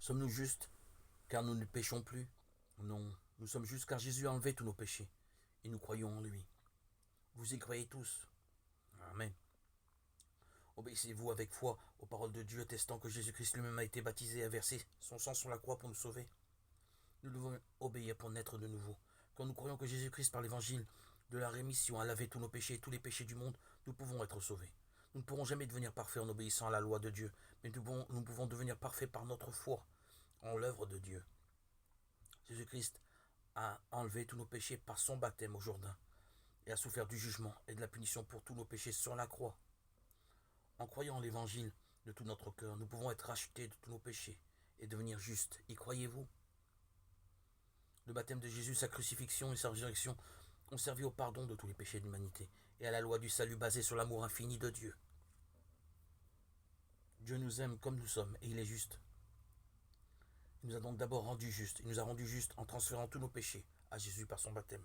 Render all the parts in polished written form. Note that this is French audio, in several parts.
Sommes-nous justes car nous ne péchons plus? Non, nous sommes justes car Jésus a enlevé tous nos péchés et nous croyons en lui. Vous y croyez tous? Amen. Obéissez-vous avec foi aux paroles de Dieu, attestant que Jésus-Christ lui-même a été baptisé et a versé son sang sur la croix pour nous sauver. Nous devons obéir pour naître de nouveau. Quand nous croyons que Jésus-Christ, par l'évangile de la rémission, a lavé tous nos péchés et tous les péchés du monde, nous pouvons être sauvés. Nous ne pourrons jamais devenir parfaits en obéissant à la loi de Dieu, mais nous pouvons devenir parfaits par notre foi en l'œuvre de Dieu. Jésus-Christ a enlevé tous nos péchés par son baptême au Jourdain et a souffert du jugement et de la punition pour tous nos péchés sur la croix. En croyant en l'évangile de tout notre cœur, nous pouvons être rachetés de tous nos péchés et devenir justes. Y croyez-vous? Le baptême de Jésus, sa crucifixion et sa résurrection ont servi au pardon de tous les péchés de l'humanité et à la loi du salut basée sur l'amour infini de Dieu. Dieu nous aime comme nous sommes et il est juste. Il nous a donc d'abord rendus justes. Il nous a rendus justes en transférant tous nos péchés à Jésus par son baptême.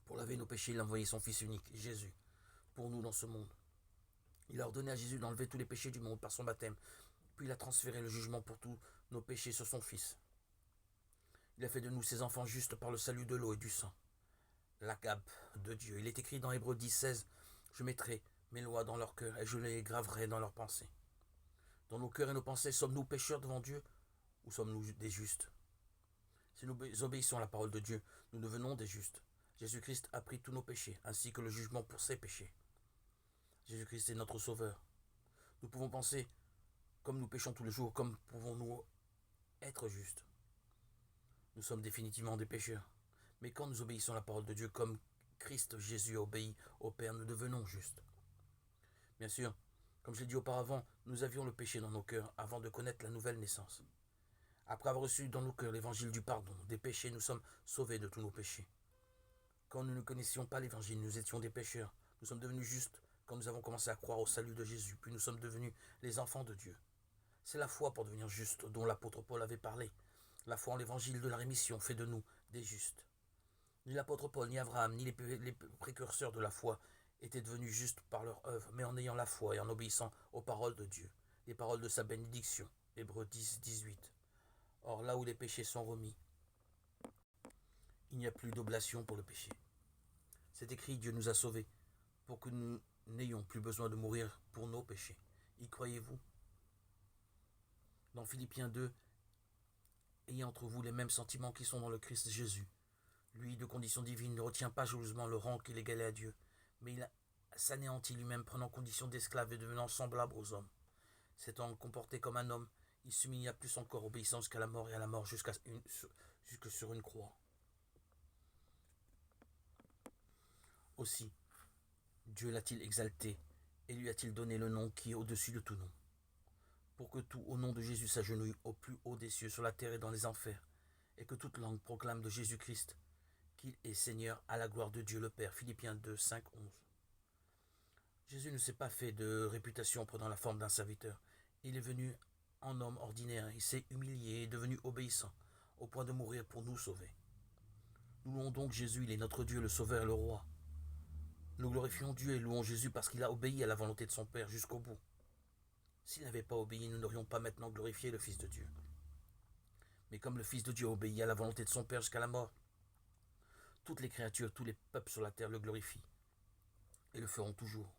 Pour laver nos péchés, il a envoyé son Fils unique, Jésus, pour nous dans ce monde. Il a ordonné à Jésus d'enlever tous les péchés du monde par son baptême. Puis il a transféré le jugement pour tous nos péchés sur son Fils. Il a fait de nous ses enfants justes par le salut de l'eau et du sang. L'agape de Dieu. Il est écrit dans Hébreux 10, 16, « Je mettrai mes lois dans leur cœur et je les graverai dans leurs pensées. » Dans nos cœurs et nos pensées, sommes-nous pécheurs devant Dieu ou sommes-nous des justes? Si nous obéissons à la parole de Dieu, nous devenons des justes. Jésus-Christ a pris tous nos péchés, ainsi que le jugement pour ses péchés. Jésus-Christ est notre sauveur. Nous pouvons penser, comme nous péchons tous les jours, comme pouvons-nous être justes? Nous sommes définitivement des pécheurs. Mais quand nous obéissons à la parole de Dieu, comme Christ Jésus obéit au Père, nous devenons justes. Bien sûr, comme je l'ai dit auparavant, nous avions le péché dans nos cœurs avant de connaître la nouvelle naissance. Après avoir reçu dans nos cœurs l'évangile du pardon des péchés, nous sommes sauvés de tous nos péchés. Quand nous ne connaissions pas l'évangile, nous étions des pécheurs. Nous sommes devenus justes quand nous avons commencé à croire au salut de Jésus, puis nous sommes devenus les enfants de Dieu. C'est la foi pour devenir juste dont l'apôtre Paul avait parlé. La foi en l'évangile de la rémission fait de nous des justes. Ni l'apôtre Paul, ni Abraham, ni les précurseurs de la foi étaient devenus justes par leur œuvre, mais en ayant la foi et en obéissant aux paroles de Dieu, les paroles de sa bénédiction. Hébreux 10, 18. Or, là où les péchés sont remis, il n'y a plus d'oblation pour le péché. C'est écrit, Dieu nous a sauvés pour que nous n'ayons plus besoin de mourir pour nos péchés. Y croyez-vous? Dans Philippiens 2, ayez entre vous les mêmes sentiments qui sont dans le Christ Jésus. Lui, de condition divine, ne retient pas jalousement le rang qu'il égalait à Dieu, mais il s'anéantit lui-même, prenant condition d'esclave et devenant semblable aux hommes. S'étant comporté comme un homme, il s'humilia plus encore, obéissant jusqu'à la mort et à la mort jusque sur une croix. Aussi, Dieu l'a-t-il exalté et lui a-t-il donné le nom qui est au-dessus de tout nom, pour que tout au nom de Jésus s'agenouille au plus haut des cieux, sur la terre et dans les enfers, et que toute langue proclame de Jésus-Christ qu'il est Seigneur à la gloire de Dieu le Père. Philippiens 2, 5, 11. Jésus ne s'est pas fait de réputation en prenant la forme d'un serviteur. Il est venu en homme ordinaire, il s'est humilié et est devenu obéissant, au point de mourir pour nous sauver. Nous louons donc Jésus, il est notre Dieu, le Sauveur et le Roi. Nous glorifions Dieu et louons Jésus parce qu'il a obéi à la volonté de son Père jusqu'au bout. S'il n'avait pas obéi, nous n'aurions pas maintenant glorifié le Fils de Dieu. Mais comme le Fils de Dieu a obéi à la volonté de son Père jusqu'à la mort, toutes les créatures, tous les peuples sur la terre le glorifient et le feront toujours.